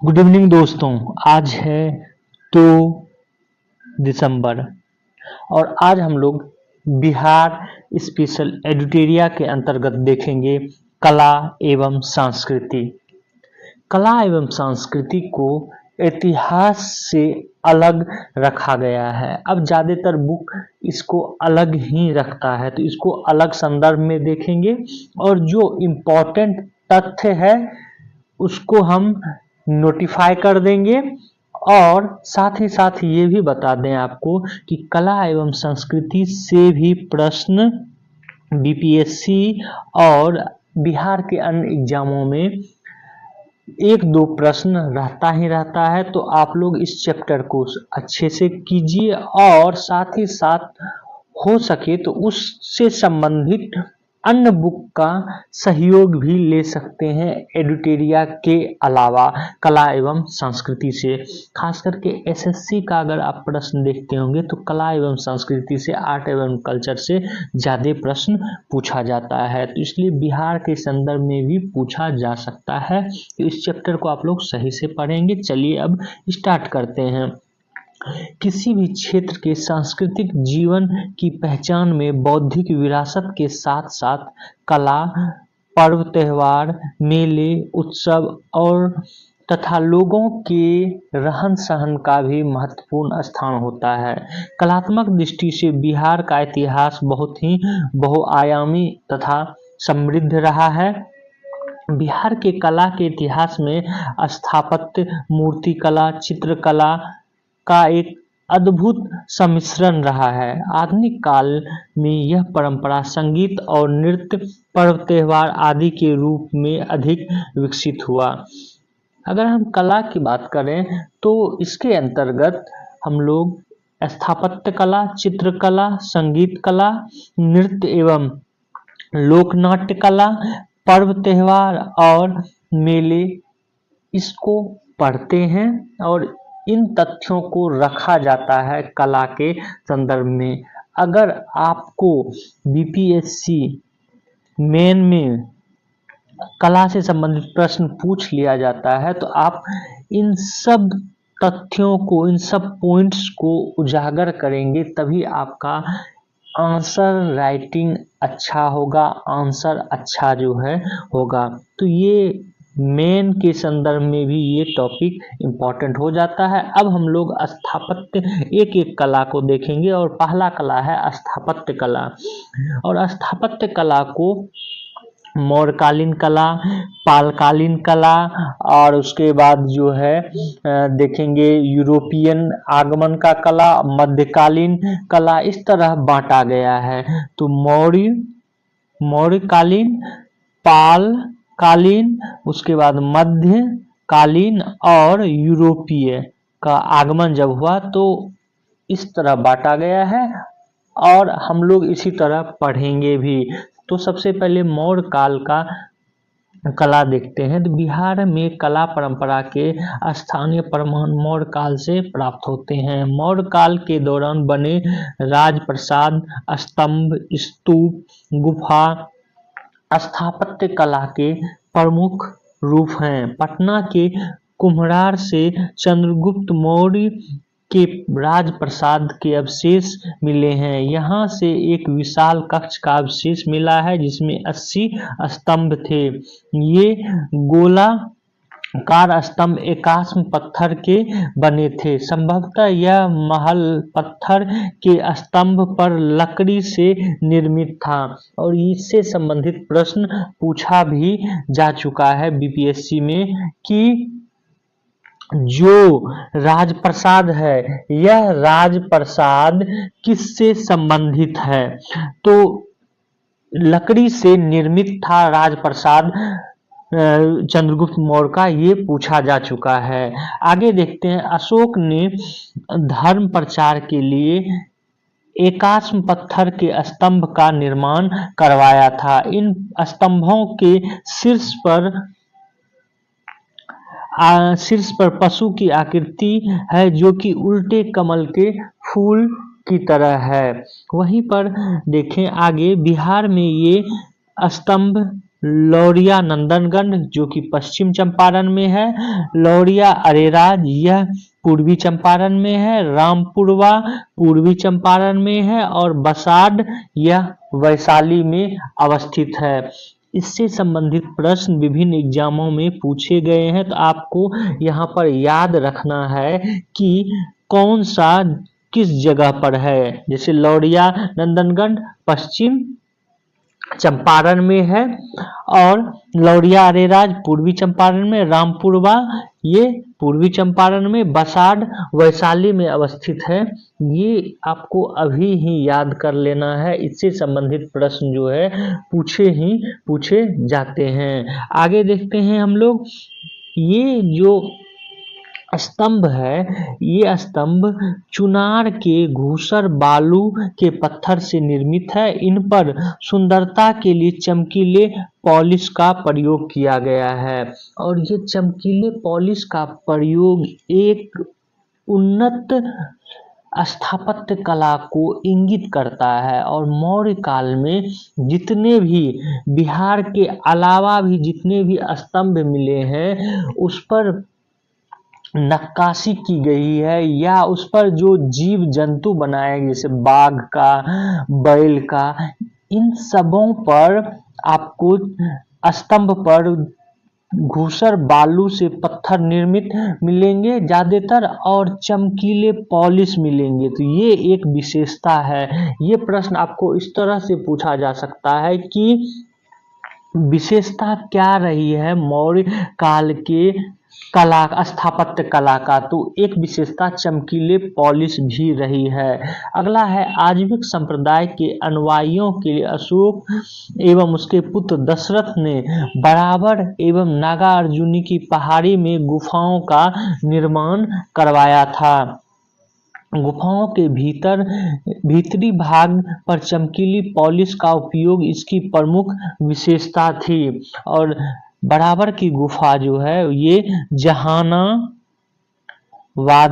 Good evening दोस्तों। आज है 2 दिसंबर और आज हम लोग बिहार स्पेशल एडिटोरिया के अंतर्गत देखेंगे कला एवं संस्कृति। कला एवं संस्कृति को इतिहास से अलग रखा गया है। अब ज़्यादातर बुक इसको अलग ही रखता है, तो इसको अलग संदर्भ में देखेंगे और जो इम्पोर्टेंट तथ्य है उसको हम नोटिफाई कर देंगे और साथ ही साथ ये भी बता दें आपको कि कला एवं संस्कृति से भी प्रश्न बीपीएससी और बिहार के अन्य एग्जामों में एक दो प्रश्न रहता ही रहता है। तो आप लोग इस चैप्टर को अच्छे से कीजिए और साथ ही साथ हो सके तो उससे संबंधित अन्य बुक का सहयोग भी ले सकते हैं एडिटोरिया के अलावा कला एवं संस्कृति से। खास करके एसएससी का अगर आप प्रश्न देखते होंगे तो कला एवं संस्कृति से, आर्ट एवं कल्चर से ज़्यादा प्रश्न पूछा जाता है, तो इसलिए बिहार के संदर्भ में भी पूछा जा सकता है। तो इस चैप्टर को आप लोग सही से पढ़ेंगे। चलिए अब स्टार्ट करते हैं। किसी भी क्षेत्र के सांस्कृतिक जीवन की पहचान में बौद्धिक विरासत के साथ साथ कला, पर्व, त्योहार, मेले, उत्सव और तथा लोगों के रहन सहन का भी महत्वपूर्ण स्थान होता है। कलात्मक दृष्टि से बिहार का इतिहास बहुत ही बहुआयामी तथा समृद्ध रहा है। बिहार के कला के इतिहास में स्थापत्य, मूर्तिकला, चित्रकला का एक अद्भुत सम्मिश्रण रहा है। आधुनिक काल में यह परंपरा संगीत और नृत्य, पर्व, त्योहार आदि के रूप में अधिक विकसित हुआ। अगर हम कला की बात करें तो इसके अंतर्गत हम लोग स्थापत्य कला, चित्रकला, संगीत कला, नृत्य एवं लोकनाट्य कला, पर्व, त्योहार और मेले इसको पढ़ते हैं और इन तथ्यों को रखा जाता है कला के संदर्भ में। अगर आपको बीपीएससी मेन में कला से संबंधित प्रश्न पूछ लिया जाता है तो आप इन सब तथ्यों को, इन सब पॉइंट्स को उजागर करेंगे, तभी आपका आंसर राइटिंग अच्छा होगा, आंसर अच्छा जो है होगा। तो ये मेन के संदर्भ में भी ये टॉपिक इम्पॉर्टेंट हो जाता है। अब हम लोग स्थापत्य एक एक कला को देखेंगे और पहला कला है स्थापत्य कला। और स्थापत्य कला को मौर्यकालीन कला, पालकालीन कला और उसके बाद जो है देखेंगे यूरोपियन आगमन का कला, मध्यकालीन कला, इस तरह बांटा गया है। तो मौर्यकालीन, पाल कालीन, उसके बाद मध्यकालीन और यूरोपीय का आगमन जब हुआ तो इस तरह बांटा गया है और हम लोग इसी तरह पढ़ेंगे भी। तो सबसे पहले मौर्य काल का कला देखते हैं। तो बिहार में कला परंपरा के स्थानीय प्रमाण मौर्य काल से प्राप्त होते हैं। मौर्य काल के दौरान बने राजप्रासाद, स्तंभ, स्तूप, गुफा स्थापत्य कला के प्रमुख रूप हैं। पटना के कुम्हरार से चंद्रगुप्त मौर्य के राजप्रासाद के अवशेष मिले हैं। यहाँ से एक विशाल कक्ष का अवशेष मिला है जिसमें 80 स्तंभ थे। ये गोलाकार स्तंभ एकास्म पत्थर के बने थे। संभवतः यह महल पत्थर के स्तंभ पर लकड़ी से निर्मित था और इससे संबंधित प्रश्न पूछा भी जा चुका है बीपीएससी में कि जो राजप्रासाद है यह राजप्रासाद किससे संबंधित है। तो लकड़ी से निर्मित था राजप्रासाद चंद्रगुप्त मौर्य का, ये पूछा जा चुका है। आगे देखते हैं। अशोक ने धर्म प्रचार के लिए एकास्म पत्थर के स्तंभ का निर्माण करवाया था। इन स्तंभों के शीर्ष पर पशु की आकृति है जो कि उल्टे कमल के फूल की तरह है। वहीं पर देखें आगे, बिहार में ये स्तंभ लौरिया नंदनगढ़ जो कि पश्चिम चंपारण में है, लौरिया अरेराज यह पूर्वी चंपारण में है, रामपुरवा पूर्वी चंपारण में है और बसाड यह वैशाली में अवस्थित है। इससे संबंधित प्रश्न विभिन्न एग्जामों में पूछे गए हैं, तो आपको यहाँ पर याद रखना है कि कौन सा किस जगह पर है। जैसे लौरिया नंदनगढ़ पश्चिम चंपारण में है और लौरिया अरेराज पूर्वी चंपारण में, रामपुरवा ये पूर्वी चंपारण में, बसाड वैशाली में अवस्थित है। ये आपको अभी ही याद कर लेना है, इससे संबंधित प्रश्न जो है पूछे जाते हैं। आगे देखते हैं हम लोग, ये जो स्तंभ है, ये स्तंभ चुनार के घूसर बालू के पत्थर से निर्मित है। इन पर सुंदरता के लिए चमकीले पॉलिश का प्रयोग किया गया है और ये चमकीले पॉलिश का प्रयोग एक उन्नत स्थापत्य कला को इंगित करता है। और मौर्य काल में जितने भी बिहार के अलावा भी जितने भी स्तंभ मिले हैं उस पर नक्काशी की गई है या उस पर जो जीव जंतु बनाए जैसे बाघ का, बैल का, इन सबों पर आपको स्तंभ पर घूसर बालू से पत्थर निर्मित मिलेंगे ज्यादातर और चमकीले पॉलिश मिलेंगे। तो ये एक विशेषता है। ये प्रश्न आपको इस तरह से पूछा जा सकता है कि विशेषता क्या रही है मौर्य काल के कला स्थापत्य कला का, तो एक विशेषता चमकीले पॉलिश भी रही है। अगला है आजीविक संप्रदाय के अनुयायियों के लिए अशोक एवं उसके पुत्र दशरथ ने बराबर एवं नागार्जुनी की पहाड़ी में गुफाओं का निर्माण करवाया था। गुफाओं के भीतरी भाग पर चमकीली पॉलिश का उपयोग इसकी प्रमुख विशेषता थी। और बराबर की गुफा जो है ये जहानाबाद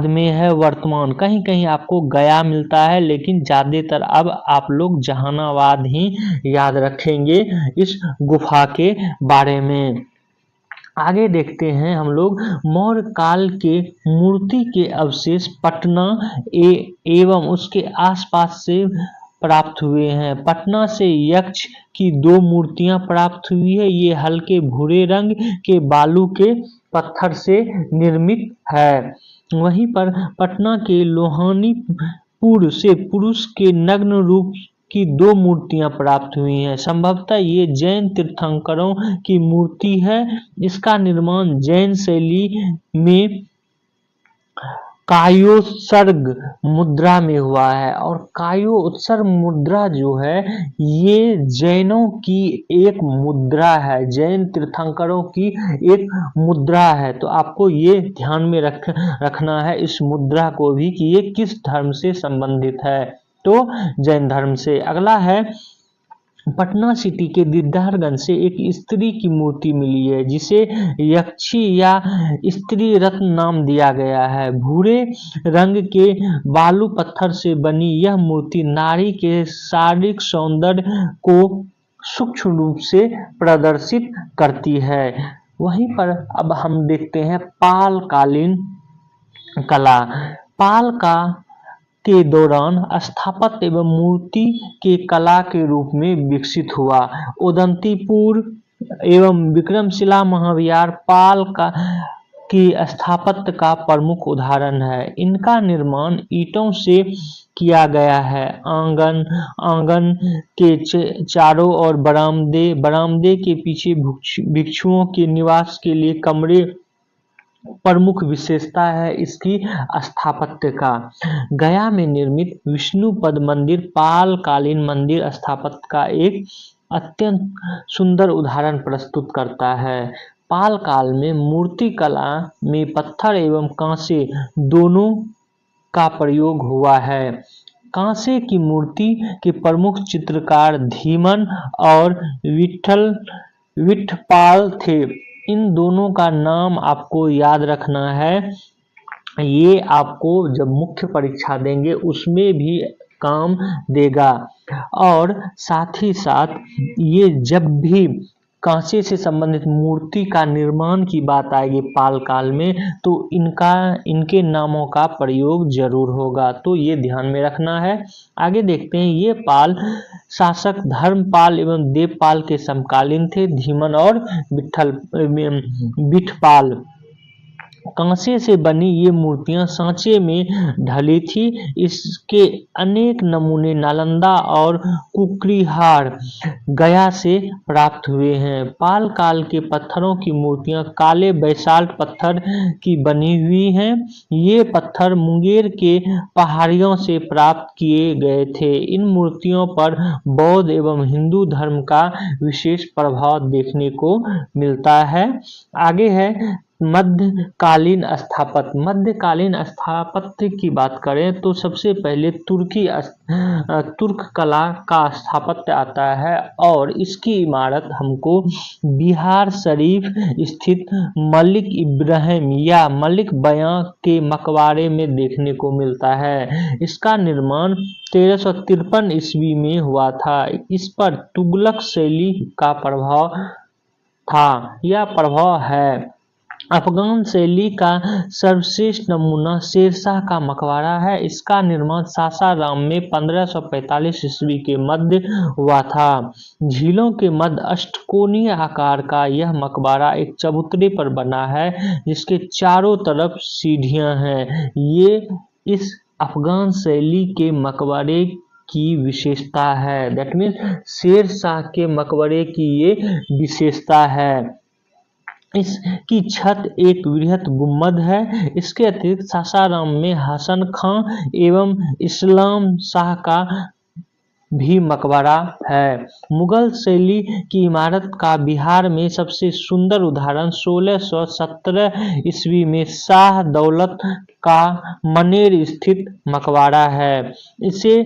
में है वर्तमान, कहीं कहीं आपको गया मिलता है लेकिन ज्यादातर अब आप लोग जहानाबाद ही याद रखेंगे इस गुफा के बारे में। आगे देखते हैं हम लोग, मौर्य काल के मूर्ति के अवशेष पटना एवं उसके आसपास से प्राप्त हुए हैं। पटना से यक्ष की 2 मूर्तियां प्राप्त हुई है। ये हल्के भूरे रंग के बालू के पत्थर से निर्मित है। वहीं पर पटना के लोहानीपुर से पुरुष के नग्न रूप की 2 मूर्तियां प्राप्त हुई हैं। संभवतः ये जैन तीर्थंकरों की मूर्ति है। इसका निर्माण जैन शैली में कायोत्सर्ग मुद्रा में हुआ है। और कायोत्सर्ग मुद्रा जो है ये जैनों की एक मुद्रा है, जैन तीर्थंकरों की एक मुद्रा है। तो आपको ये ध्यान में रखना है इस मुद्रा को भी कि ये किस धर्म से संबंधित है, तो जैन धर्म से। अगला है, पटना सिटी के दीदारगंज से एक स्त्री की मूर्ति मिली है जिसे यक्षी या स्त्री रत्न नाम दिया गया है। भूरे रंग के बालू पत्थर से बनी यह मूर्ति नारी के शारीरिक सौंदर्य को सूक्ष्म रूप से प्रदर्शित करती है। वहीं पर अब हम देखते हैं पालकालीन कला। पाल का के दौरान स्थापत्य एवं मूर्ति के कला के रूप में विकसित हुआ। उदंतीपुर एवं विक्रमशिला महाविहार पाल की स्थापत्य का प्रमुख उदाहरण है। इनका निर्माण ईंटों से किया गया है। आंगन के चारों ओर बरामदे के पीछे भिक्षुओं के निवास के लिए कमरे प्रमुख विशेषता है इसकी स्थापत्य का। गया में निर्मित विष्णुपद मंदिर पालकालीन मंदिर स्थापत्य का एक अत्यंत सुंदर उदाहरण प्रस्तुत करता है। पाल काल में मूर्ति कला में पत्थर एवं कांसे दोनों का प्रयोग हुआ है। कांसे की मूर्ति के प्रमुख चित्रकार धीमन और विठपाल थे। इन दोनों का नाम आपको याद रखना है। ये आपको जब मुख्य परीक्षा देंगे उसमें भी काम देगा। और साथ ही साथ ये जब भी कांसे से संबंधित मूर्ति का निर्माण की बात आएगी पाल काल में, तो इनके नामों का प्रयोग जरूर होगा, तो ये ध्यान में रखना है। आगे देखते हैं, ये पाल शासक धर्मपाल एवं देवपाल के समकालीन थे। धीमन और बिठपाल। कांसे से बनी ये मूर्तियां सांचे में ढली थी। इसके अनेक नमूने नालंदा और कुकरीहार गया से प्राप्त हुए हैं। पाल काल के पत्थरों की मूर्तियां काले बैसाल्ट पत्थर की बनी हुई हैं। ये पत्थर मुंगेर के पहाड़ियों से प्राप्त किए गए थे। इन मूर्तियों पर बौद्ध एवं हिंदू धर्म का विशेष प्रभाव देखने को मिलता है। आगे है मध्यकालीन स्थापत्य। मध्यकालीन स्थापत्य की बात करें तो सबसे पहले तुर्क कला का स्थापत्य आता है और इसकी इमारत हमको बिहार शरीफ स्थित मलिक इब्राहिम या मलिक बयां के मकबरे में देखने को मिलता है। इसका निर्माण 1353 ईस्वी में हुआ था। इस पर तुगलक शैली का प्रभाव था या प्रभाव है। अफगान शैली का सर्वश्रेष्ठ नमूना शेरशाह का मकबरा है। इसका निर्माण सासाराम में 1545 ईस्वी के मध्य हुआ था। झीलों के मध्य अष्टकोणीय आकार का यह मकबरा एक चबूतरे पर बना है जिसके चारों तरफ सीढ़ियां हैं। ये इस अफगान शैली के मकबरे की विशेषता है। दैट मीन्स शेरशाह के मकबरे की ये विशेषता है। इसकी छत एक वृहत गुम्बद है। इसके अतिरिक्त सासाराम में हसन खां एवं इस्लाम शाह का भी मकबरा है। मुगल शैली की इमारत का बिहार में सबसे सुंदर उदाहरण 1617 ईस्वी में शाह दौलत का मनेर स्थित मकबरा है। इसे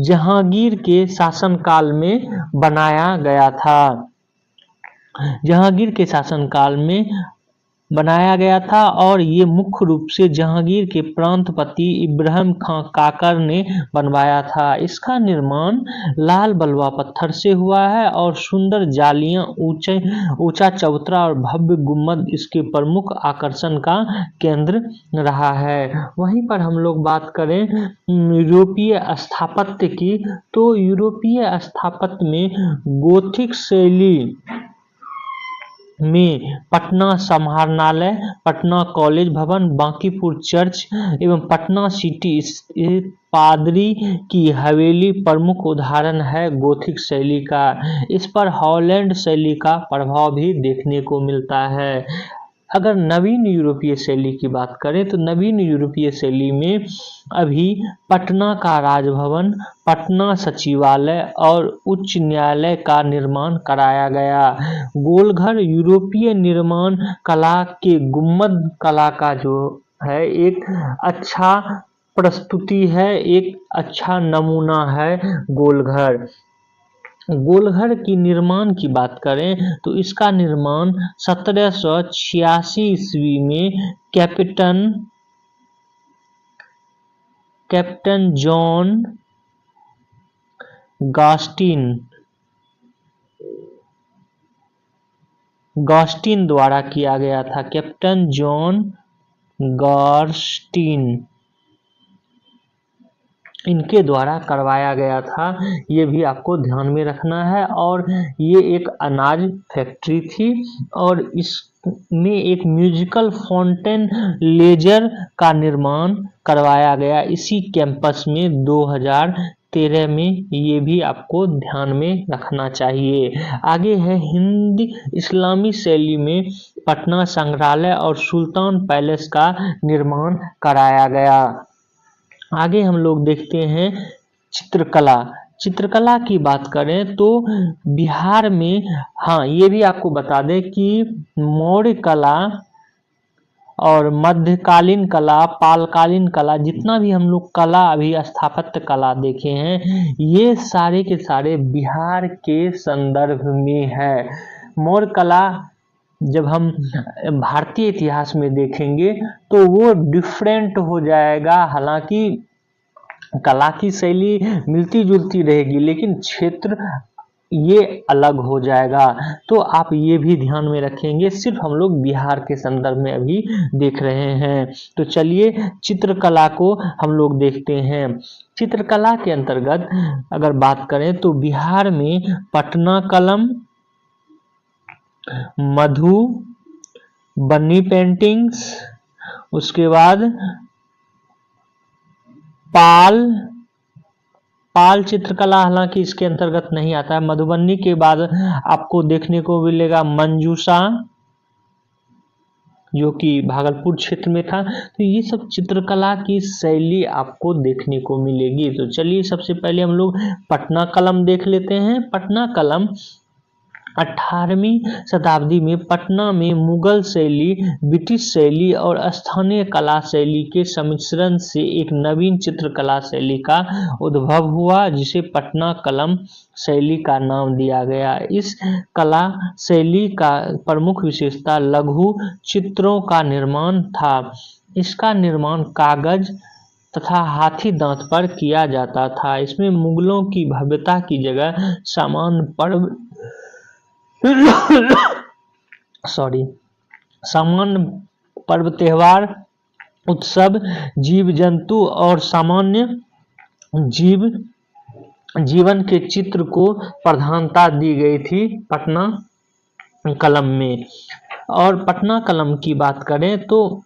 जहांगीर के शासनकाल में बनाया गया था। जहांगीर के शासनकाल में बनाया गया था और ये मुख्य रूप से जहांगीर के प्रांतपति इब्राहिम खां काकर ने बनवाया था। इसका निर्माण लाल बलुआ पत्थर से हुआ है और सुंदर जालियां, ऊंचा चबूतरा और भव्य गुम्बद इसके प्रमुख आकर्षण का केंद्र रहा है। वहीं पर हम लोग बात करें यूरोपीय स्थापत्य की, तो यूरोपीय स्थापत्य में गोथिक शैली में पटना समाहरणालय, पटना कॉलेज भवन, बांकीपुर चर्च एवं पटना सिटी स्थित पादरी की हवेली प्रमुख उदाहरण है गोथिक शैली का। इस पर हॉलैंड शैली का प्रभाव भी देखने को मिलता है। अगर नवीन यूरोपीय शैली की बात करें तो नवीन यूरोपीय शैली में अभी पटना का राजभवन, पटना सचिवालय और उच्च न्यायालय का निर्माण कराया गया। गोलघर यूरोपीय निर्माण कला के गुम्बद कला का जो है एक अच्छा प्रस्तुति है, एक अच्छा नमूना है गोलघर। गोलघर की निर्माण की बात करें तो इसका निर्माण 1786 ईस्वी में कैप्टन जॉन गॉस्टिन द्वारा किया गया था। कैप्टन जॉन गॉस्टिन इनके द्वारा करवाया गया था। ये भी आपको ध्यान में रखना है। और ये एक अनाज फैक्ट्री थी और इसमें एक म्यूजिकल फाउंटेन लेजर का निर्माण करवाया गया इसी कैंपस में 2013 में। ये भी आपको ध्यान में रखना चाहिए। आगे है हिंदी इस्लामी शैली में पटना संग्रहालय और सुल्तान पैलेस का निर्माण कराया गया। आगे हम लोग देखते हैं चित्रकला। चित्रकला की बात करें तो बिहार में, हाँ ये भी आपको बता दें कि मौर्य कला और मध्यकालीन कला, पालकालीन कला, जितना भी हम लोग कला अभी स्थापत्य कला देखे हैं ये सारे के सारे बिहार के संदर्भ में है। मौर्य कला जब हम भारतीय इतिहास में देखेंगे तो वो डिफरेंट हो जाएगा। हालांकि कला की शैली मिलती जुलती रहेगी लेकिन क्षेत्र ये अलग हो जाएगा। तो आप ये भी ध्यान में रखेंगे, सिर्फ हम लोग बिहार के संदर्भ में अभी देख रहे हैं। तो चलिए चित्रकला को हम लोग देखते हैं। चित्रकला के अंतर्गत अगर बात करें तो बिहार में पटना कलम, मधुबनी पेंटिंग्स, उसके बाद पाल चित्रकला हालांकि इसके अंतर्गत नहीं आता है। मधुबनी के बाद आपको देखने को मिलेगा मंजूषा, जो कि भागलपुर क्षेत्र में था। तो ये सब चित्रकला की शैली आपको देखने को मिलेगी। तो चलिए सबसे पहले हम लोग पटना कलम देख लेते हैं। पटना कलम 18वीं शताब्दी में पटना में मुगल शैली, ब्रिटिश शैली और स्थानीय कला शैली के सम्मिश्रण से एक नवीन चित्रकला शैली का उद्भव हुआ, जिसे पटना कलम शैली का नाम दिया गया। इस कला शैली का प्रमुख विशेषता लघु चित्रों का निर्माण था। इसका निर्माण कागज तथा हाथी दांत पर किया जाता था। इसमें मुगलों की भव्यता की जगह सामान्य पर्व, त्योहार, उत्सव, जीव जंतु और सामान्य जीवन के चित्र को प्रधानता दी गई थी पटना कलम में। और पटना कलम की बात करें तो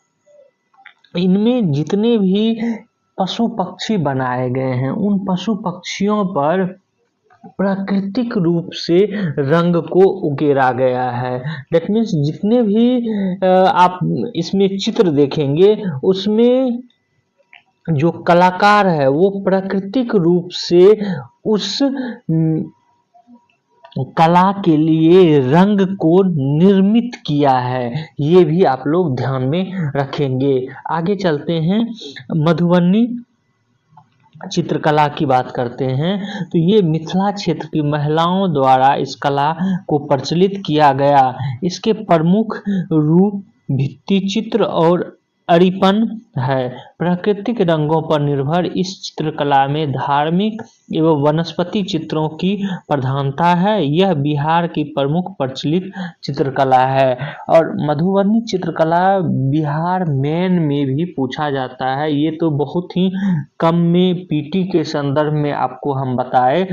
इनमें जितने भी पशु पक्षी बनाए गए हैं, उन पशु पक्षियों पर प्राकृतिक रूप से रंग को उकेरा गया है। दैट मीन्स जितने भी आप इसमें चित्र देखेंगे, उसमें जो कलाकार है वो प्राकृतिक रूप से उस कला के लिए रंग को निर्मित किया है। ये भी आप लोग ध्यान में रखेंगे। आगे चलते हैं, मधुबनी चित्रकला की बात करते हैं। तो ये मिथिला क्षेत्र की महिलाओं द्वारा इस कला को प्रचलित किया गया। इसके प्रमुख रूप भित्ति चित्र और अरिपन है। प्राकृतिक रंगों पर निर्भर इस चित्रकला में धार्मिक एवं वनस्पति चित्रों की प्रधानता है। यह बिहार की प्रमुख प्रचलित चित्रकला है। और मधुबनी चित्रकला बिहार मेन में भी पूछा जाता है। ये तो बहुत ही कम में पीटी के संदर्भ में आपको हम बताए।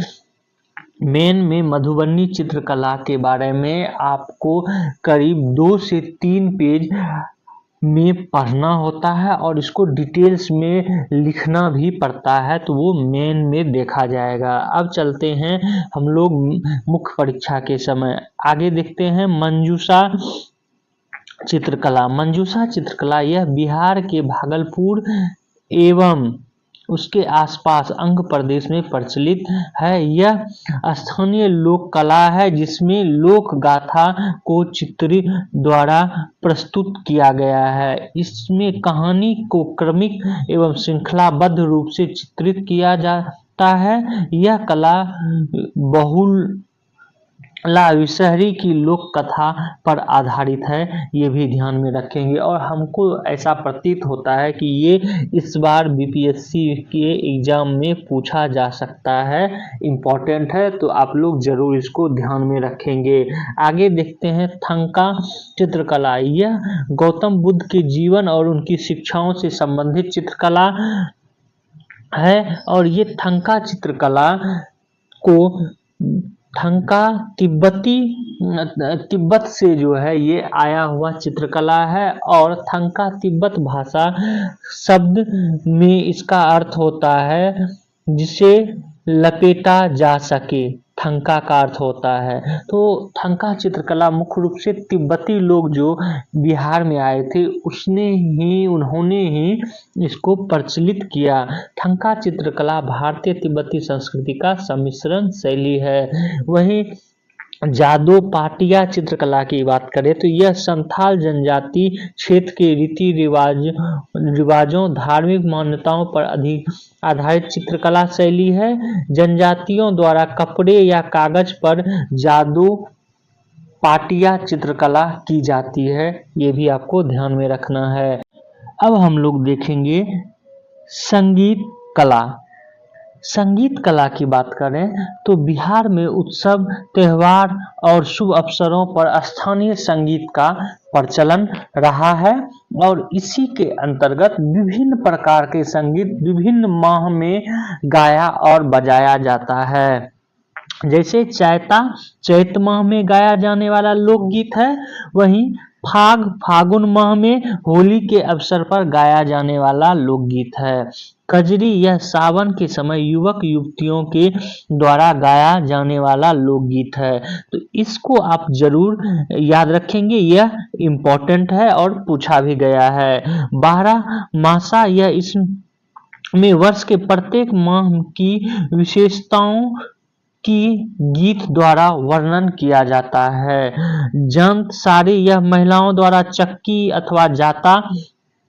मेन में मधुबनी चित्रकला के बारे में आपको करीब 2 से 3 पेज में पढ़ना होता है और इसको डिटेल्स में लिखना भी पड़ता है, तो वो मेन में देखा जाएगा। अब चलते हैं हम लोग मुख्य परीक्षा के समय। आगे देखते हैं मंजूषा चित्रकला। मंजूषा चित्रकला यह बिहार के भागलपुर एवं उसके आसपास अंग प्रदेश में प्रचलित है। यह स्थानीय लोक कला है जिसमें लोक गाथा को चित्र द्वारा प्रस्तुत किया गया है। इसमें कहानी को क्रमिक एवं श्रृंखलाबद्ध रूप से चित्रित किया जाता है। यह कला बहुल विषहरी की लोक कथा पर आधारित है, ये भी ध्यान में रखेंगे। और हमको ऐसा प्रतीत होता है कि ये इस बार बीपीएससी के एग्जाम में पूछा जा सकता है, इम्पोर्टेंट है, तो आप लोग जरूर इसको ध्यान में रखेंगे। आगे देखते हैं थंका चित्रकला। यह गौतम बुद्ध के जीवन और उनकी शिक्षाओं से संबंधित चित्रकला है। और ये थंका चित्रकला को थंका तिब्बत से जो है ये आया हुआ चित्रकला है। और थंका तिब्बत भाषा शब्द में इसका अर्थ होता है जिसे लपेटा जा सके, थंका का अर्थ होता है। तो थंका चित्रकला मुख्य रूप से तिब्बती लोग जो बिहार में आए थे उन्होंने ही इसको प्रचलित किया। थंका चित्रकला भारतीय तिब्बती संस्कृति का सम्मिश्रण शैली है। वहीं जादो पाटिया चित्रकला की बात करें तो यह संथाल जनजाति क्षेत्र के रीति रिवाजों, धार्मिक मान्यताओं पर आधारित चित्रकला शैली है। जनजातियों द्वारा कपड़े या कागज पर जादू पाटिया चित्रकला की जाती है, ये भी आपको ध्यान में रखना है। अब हम लोग देखेंगे संगीत कला। संगीत कला की बात करें तो बिहार में उत्सव, त्योहार और शुभ अवसरों पर स्थानीय संगीत का प्रचलन रहा है और इसी के अंतर्गत विभिन्न प्रकार के संगीत विभिन्न माह में गाया और बजाया जाता है। जैसे चैत माह में गाया जाने वाला लोकगीत है, वहीं फागुन माह में होली के अवसर पर गाया जाने वाला लोकगीत है। कजरी यह सावन के समय युवक युवतियों के द्वारा गाया जाने वाला लोकगीत है। तो इसको आप जरूर याद रखेंगे, यह इम्पोर्टेंट है और पूछा भी गया है। 12 मासा यह इसमें वर्ष के प्रत्येक माह की विशेषताओं की गीत द्वारा वर्णन किया जाता है। जंत सारी यह महिलाओं द्वारा चक्की अथवा जाता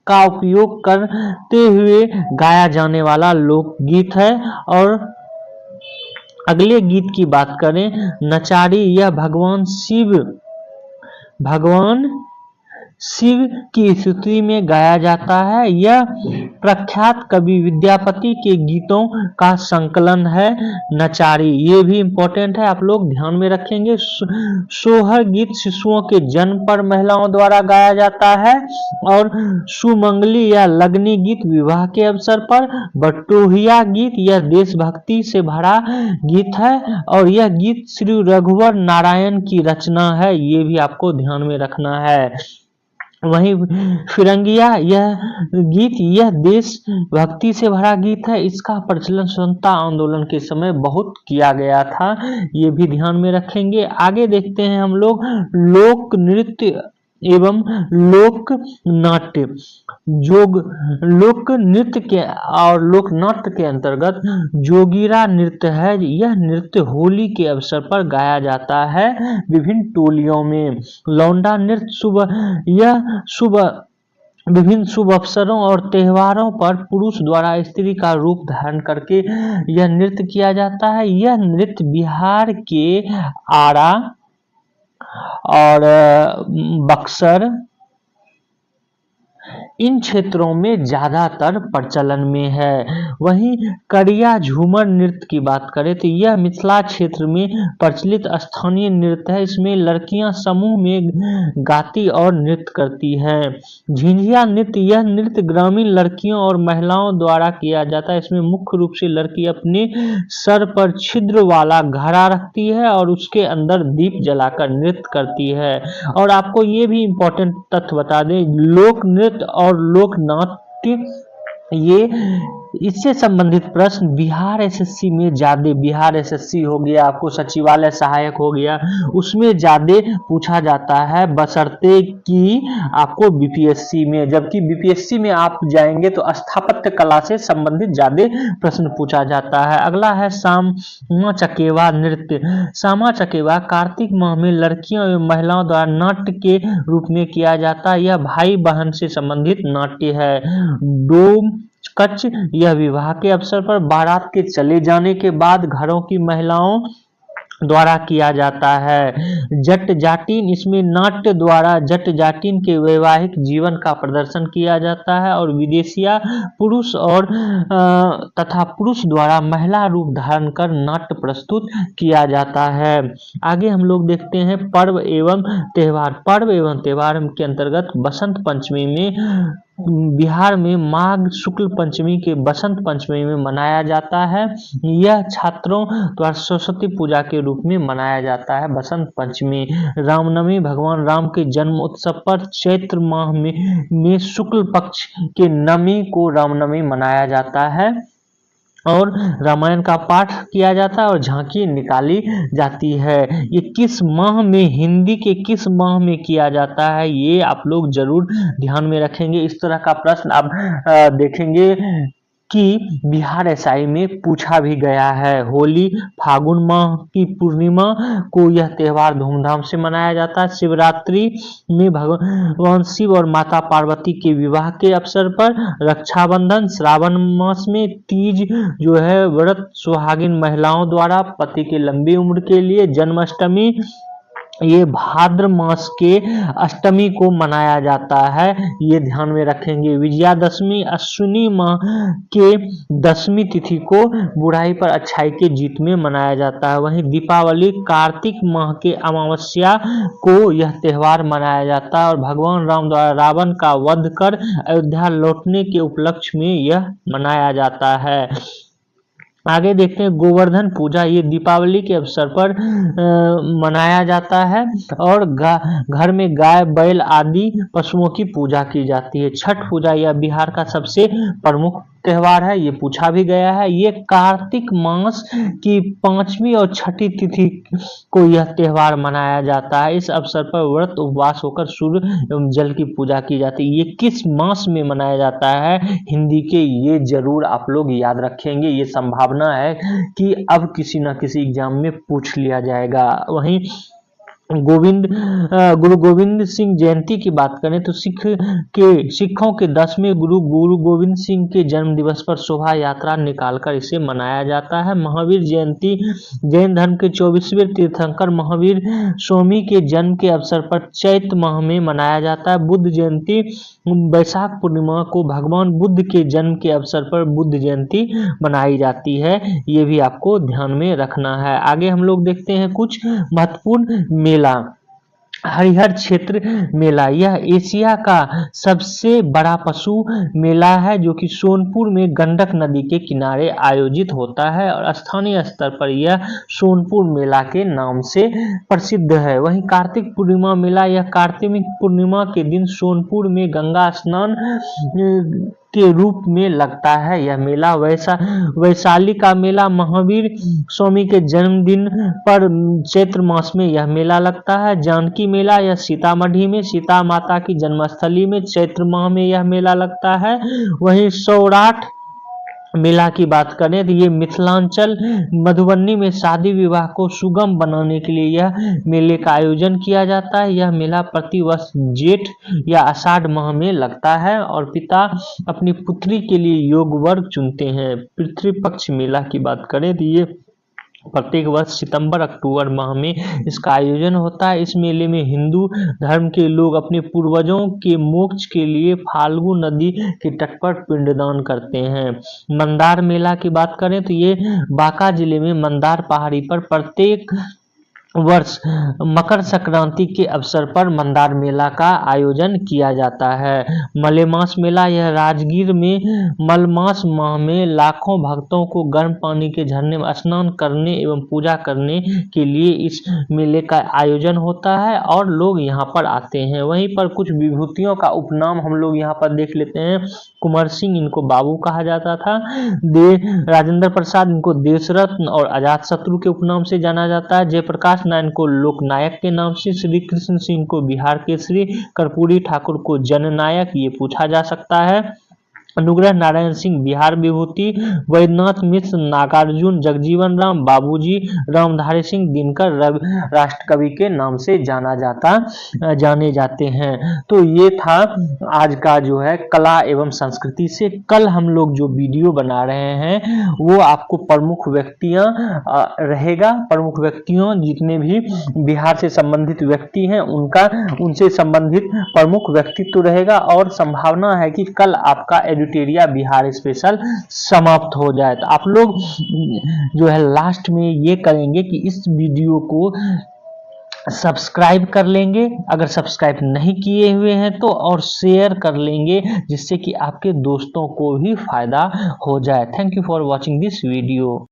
का उपयोग करते हुए गाया जाने वाला लोकगीत है। और अगले गीत की बात करें, नचारी यह भगवान शिव की स्तुति में गाया जाता है। यह प्रख्यात कवि विद्यापति के गीतों का संकलन है। नचारी ये भी इम्पोर्टेंट है, आप लोग ध्यान में रखेंगे। सोहर गीत शिशुओं के जन्म पर महिलाओं द्वारा गाया जाता है। और सुमंगली या लगनी गीत विवाह के अवसर पर। बटोहिया गीत यह देशभक्ति से भरा गीत है और यह गीत श्री रघुवर नारायण की रचना है, ये भी आपको ध्यान में रखना है। वहीं फिरंगिया यह गीत यह देशभक्ति से भरा गीत है। इसका प्रचलन स्वतंत्रता आंदोलन के समय बहुत किया गया था, ये भी ध्यान में रखेंगे। आगे देखते हैं हम लोग लोक नृत्य एवं लोक नाट्य। लोक नृत्य के और लोक नाट्य के अंतर्गत जोगीरा नृत्य है। यह नृत्य होली के अवसर पर गाया जाता है विभिन्न टोलियों में। लौंडा नृत्य विभिन्न शुभ अवसरों और त्योहारों पर पुरुष द्वारा स्त्री का रूप धारण करके यह नृत्य किया जाता है। यह नृत्य बिहार के आरा और बक्सर इन क्षेत्रों में ज्यादातर प्रचलन में है। वहीं करिया झूमर नृत्य की बात करें तो यह मिथिला क्षेत्र में प्रचलित स्थानीय नृत्य है। इसमें लड़कियां समूह में गाती और नृत्य करती हैं। झिंझिया नृत्य यह नृत्य ग्रामीण लड़कियों और महिलाओं द्वारा किया जाता है। इसमें मुख्य रूप से लड़की अपने सर पर छिद्र वाला घड़ा रखती है और उसके अंदर दीप जलाकर नृत्य करती है। और आपको ये भी इम्पोर्टेंट तथ्य बता दें, लोक नृत्य और लोक नाट्य ये इससे संबंधित प्रश्न बिहार एसएससी में ज्यादा, बिहार एसएससी हो गया, आपको सचिवालय सहायक हो गया, उसमें ज्यादा पूछा जाता है बशर्ते कि आपको बीपीएससी में, जबकि बीपीएससी में आप जाएंगे तो स्थापत्य कला से संबंधित ज्यादा प्रश्न पूछा जाता है। अगला है सामा चकेवा नृत्य। सामा चकेवा कार्तिक माह में लड़कियों एवं महिलाओं द्वारा नाट्य के रूप में किया जाता है। यह भाई बहन से संबंधित नाट्य है। डोम कच यह विवाह के अवसर पर बारात के चले जाने के बाद घरों की महिलाओं द्वारा किया जाता है। जट जाटिन, इसमें नाट्य द्वारा जट जाटिन के वैवाहिक जीवन का प्रदर्शन किया जाता है। और विदेशिया पुरुष और तथा पुरुष द्वारा महिला रूप धारण कर नाट्य प्रस्तुत किया जाता है। आगे हम लोग देखते हैं पर्व एवं त्योहार। पर्व एवं त्योहार के अंतर्गत बसंत पंचमी में बिहार में माघ शुक्ल पंचमी के बसंत पंचमी में मनाया जाता है। यह छात्रों द्वारा सरस्वती पूजा के रूप में मनाया जाता है बसंत पंचमी। रामनवमी भगवान राम के जन्म उत्सव पर चैत्र माह में शुक्ल पक्ष के नवमी को रामनवमी मनाया जाता है और रामायण का पाठ किया जाता है और झांकी निकाली जाती है। ये किस माह में, हिंदी के किस माह में किया जाता है, ये आप लोग जरूर ध्यान में रखेंगे। इस तरह का प्रश्न आप देखेंगे कि बिहार एसआई में पूछा भी गया है। होली फागुन माह की पूर्णिमा को यह त्योहार धूमधाम से मनाया जाता है। शिवरात्रि में भगवान शिव और माता पार्वती के विवाह के अवसर पर। रक्षाबंधन श्रावण मास में। तीज जो है व्रत सुहागिन महिलाओं द्वारा पति के लंबी उम्र के लिए। जन्माष्टमी ये भाद्र मास के अष्टमी को मनाया जाता है, ये ध्यान में रखेंगे। विजयादशमी अश्विनी माह के दशमी तिथि को बुराई पर अच्छाई के जीत में मनाया जाता है। वहीं दीपावली कार्तिक माह के अमावस्या को यह त्योहार मनाया जाता है और भगवान राम द्वारा रावण का वध कर अयोध्या लौटने के उपलक्ष्य में यह मनाया जाता है। आगे देखते हैं गोवर्धन पूजा। ये दीपावली के अवसर पर मनाया जाता है और घर में गाय बैल आदि पशुओं की पूजा की जाती है। छठ पूजा यह बिहार का सबसे प्रमुख त्योहार है, ये पूछा भी गया है। ये कार्तिक मास की 5वीं और 6ठी तिथि को यह त्योहार मनाया जाता है। इस अवसर पर व्रत उपवास होकर सूर्य एवं जल की पूजा की जाती है। ये किस मास में मनाया जाता है हिंदी के, ये जरूर आप लोग याद रखेंगे। ये संभावना है कि अब किसी न किसी एग्जाम में पूछ लिया जाएगा। वहीं गुरु गोविंद सिंह जयंती की बात करें तो सिखों के 10वें गुरु गोविंद सिंह के जन्म दिवस पर शोभा यात्रा निकालकर इसे मनाया जाता है। महावीर जयंती जैन धर्म के 24वें तीर्थंकर महावीर स्वामी के जन्म के अवसर पर चैत्र माह में मनाया जाता है। बुद्ध जयंती वैशाख पूर्णिमा को भगवान बुद्ध के जन्म के अवसर पर बुद्ध जयंती मनाई जाती है, ये भी आपको ध्यान में रखना है। आगे हम लोग देखते हैं कुछ महत्वपूर्ण मेला। हरिहर क्षेत्र मेला यह एशिया का सबसे बड़ा पशु मेला है जो कि सोनपुर में गंडक नदी के किनारे आयोजित होता है और स्थानीय स्तर पर यह सोनपुर मेला के नाम से प्रसिद्ध है। वहीं कार्तिक पूर्णिमा मेला यह कार्तिक पूर्णिमा के दिन सोनपुर में गंगा स्नान के रूप में लगता है। यह मेला वैशाली का मेला महावीर स्वामी के जन्मदिन पर चैत्र मास में यह मेला लगता है। जानकी मेला यह सीतामढ़ी में सीता माता की जन्मस्थली में चैत्र माह में यह मेला लगता है। वहीं सौराठ मेला की बात करें तो ये मिथिलांचल मधुबनी में शादी विवाह को सुगम बनाने के लिए यह मेले का आयोजन किया जाता है। यह मेला प्रतिवर्ष जेठ या आषाढ़ माह में लगता है और पिता अपनी पुत्री के लिए योग वर्ग चुनते हैं। पितृपक्ष मेला की बात करें तो ये प्रत्येक वर्ष सितंबर अक्टूबर माह में इसका आयोजन होता है। इस मेले में हिंदू धर्म के लोग अपने पूर्वजों के मोक्ष के लिए फाल्गु नदी के तट पर पिंडदान करते हैं। मंदार मेला की बात करें तो ये बांका जिले में मंदार पहाड़ी पर प्रत्येक वर्ष मकर संक्रांति के अवसर पर मंदार मेला का आयोजन किया जाता है। मलेमास मेला यह राजगीर में मलमास माह में लाखों भक्तों को गर्म पानी के झरने में स्नान करने एवं पूजा करने के लिए इस मेले का आयोजन होता है और लोग यहाँ पर आते हैं। वहीं पर कुछ विभूतियों का उपनाम हम लोग यहाँ पर देख लेते हैं। कुंवर सिंह इनको बाबू कहा जाता था। राजेंद्र प्रसाद इनको देशरत्न और अजात शत्रु के उपनाम से जाना जाता है। जयप्रकाश नारायण को लोकनायक के नाम से, श्री कृष्ण सिंह को बिहार केसरी, कर्पूरी ठाकुर को जननायक ये पूछा जा सकता है। अनुग्रह नारायण सिंह बिहार विभूति, वैद्यनाथ मिश्र नागार्जुन, जगजीवन राम बाबूजी, रामधारी सिंह दिनकर राष्ट्र कवि के नाम से जाने जाते हैं। तो ये था आज का जो है कला एवं संस्कृति से। कल हम लोग जो वीडियो बना रहे हैं वो आपको प्रमुख व्यक्तियां रहेगा, प्रमुख व्यक्तियों जितने भी बिहार से संबंधित व्यक्ति हैं उनसे संबंधित प्रमुख व्यक्तित्व रहेगा और संभावना है कि कल आपका एडिटोरिया बिहार स्पेशल समाप्त हो जाए। तो आप लोग जो है लास्ट में ये करेंगे कि इस वीडियो को सब्सक्राइब कर लेंगे, अगर सब्सक्राइब नहीं किए हुए हैं तो, और शेयर कर लेंगे जिससे कि आपके दोस्तों को भी फायदा हो जाए। Thank you for watching this video.